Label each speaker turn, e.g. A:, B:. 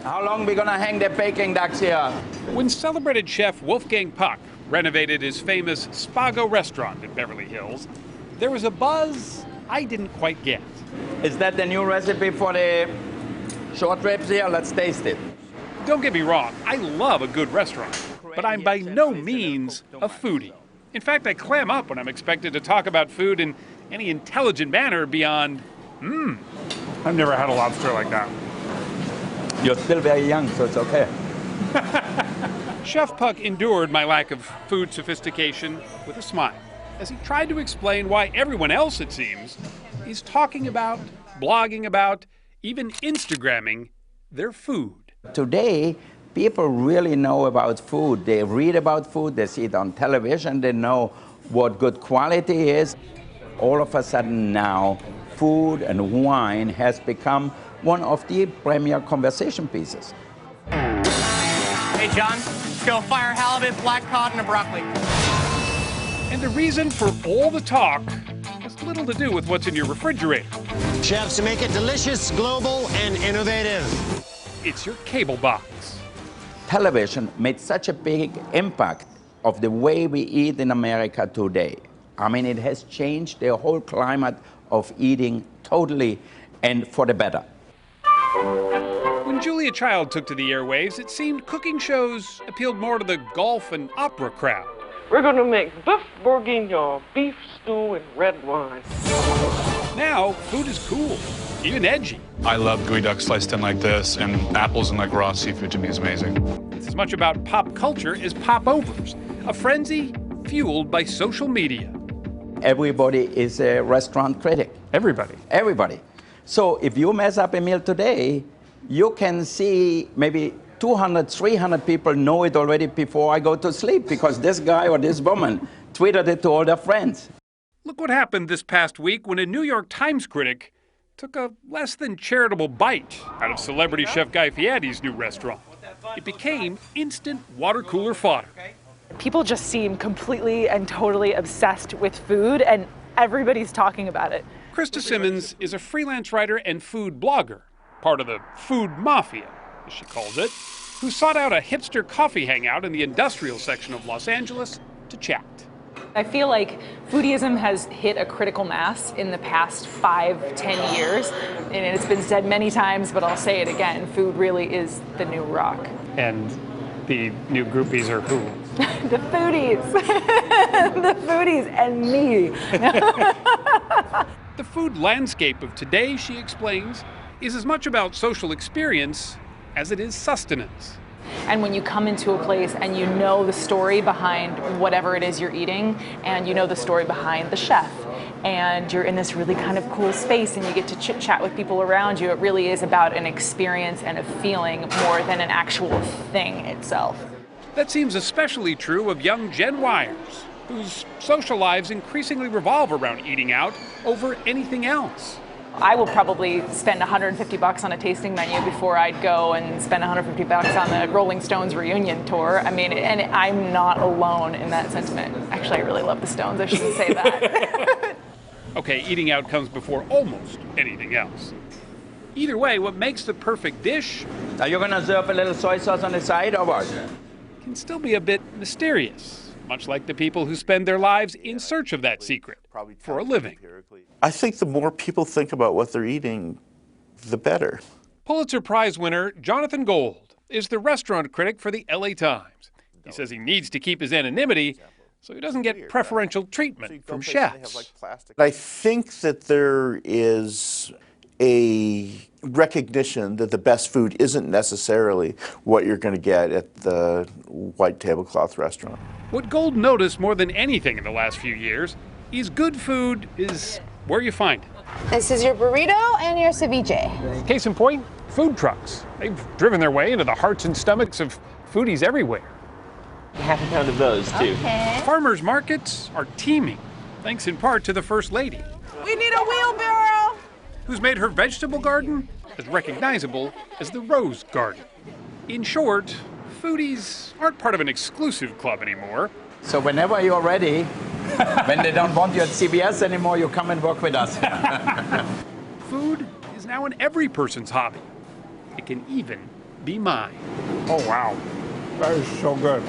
A: How long we gonna hang the Peking ducks here?
B: When celebrated chef Wolfgang Puck renovated his famous Spago restaurant in Beverly Hills, there was a buzz I didn't quite get.
A: Is that the new recipe for the short ribs here? Let's taste it.
B: Don't get me wrong, I love a good restaurant, but I'm by no means a foodie. In fact, I clam up when I'm expected to talk about food in any intelligent manner beyond, I've never had a lobster like that.
A: You're still very young, so it's okay.
B: Chef Puck endured my lack of food sophistication with a smile as he tried to explain why everyone else, it seems, is talking about, blogging about, even Instagramming their food.
A: Today, people really know about food. They read about food, they see it on television, they know what good quality is. All of a sudden now, food and wine has become one of the premier conversation pieces.
C: Hey, John, let's go fire halibut, black cod, and a broccoli.
B: And the reason for all the talk has little to do with what's in your refrigerator.
D: Chefs to make it delicious, global, and innovative.
B: It's your cable box.
A: Television made such a big impact of the way we eat in America today. I mean, it has changed the whole climate of eating totally and for the better.
B: When Julia Child took to the airwaves, it seemed cooking shows appealed more to the golf and opera crowd.
E: We're going to make beef bourguignon, beef stew, and red wine.
B: Now, food is cool, even edgy.
F: I love gooey duck sliced in like this, and apples and like raw seafood to me is amazing.
B: It's as much about pop culture as popovers, a frenzy fueled by social media.
A: Everybody is a restaurant critic.
B: Everybody.
A: Everybody. So if you mess up a meal today, you can see maybe 200, 300 people know it already before I go to sleep because this guy or this woman tweeted it to all their friends.
B: Look what happened this past week when a New York Times critic took a less than charitable bite out of celebrity chef Guy Fieri's new restaurant. It became instant water cooler fodder.
G: People just seem completely and totally obsessed with food, and everybody's talking about it.
B: Krista Simmons is a freelance writer and food blogger, part of the food mafia, as she calls it, who sought out a hipster coffee hangout in the industrial section of Los Angeles to chat.
G: I feel like foodieism has hit a critical mass in the past 5-10 years, and it's been said many times, but I'll say it again, food really is the new rock.
B: And the new groupies are who?
G: The foodies. The foodies and me.
B: The food landscape of today, she explains, is as much about social experience as it is sustenance.
G: And when you come into a place and you know the story behind whatever it is you're eating, and you know the story behind the chef, and you're in this really kind of cool space and you get to chit chat with people around you, it really is about an experience and a feeling more than an actual thing itself.
B: That seems especially true of young Gen Yers, whose social lives increasingly revolve around eating out over anything else.
G: I will probably spend $150 on a tasting menu before I'd go and spend $150 on the Rolling Stones reunion tour. I mean, and I'm not alone in that sentiment. Actually, I really love the Stones. I shouldn't say that.
B: Okay, eating out comes before almost anything else. Either way, what makes the perfect dish...
A: Are you going to serve a little soy sauce on the side or what?
B: ...can still be a bit mysterious, much like the people who spend their lives in search of that secret for a living.
H: I think the more people think about what they're eating, the better.
B: Pulitzer Prize winner Jonathan Gold is the restaurant critic for the LA Times. He says he needs to keep his anonymity so he doesn't get preferential treatment from chefs.
H: I think that there is a recognition that the best food isn't necessarily what you're going to get at the white tablecloth restaurant.
B: What Gold noticed more than anything in the last few years is good food is where you find it.
I: This is your burrito and your ceviche.
B: Case in point, food trucks. They've driven their way into the hearts and stomachs of foodies everywhere.
C: Half a pound of those, too.
I: Okay.
B: Farmers markets are teeming, thanks in part to the First Lady,
I: We need a wheelbarrow.
B: who's made her vegetable garden as recognizable as the Rose Garden. In short, foodies aren't part of an exclusive club anymore.
A: So whenever you're ready, when they don't want you at CBS anymore, you come and work with us.
B: Food is now in every person's hobby. It can even be mine.
J: Oh, wow. That is so good.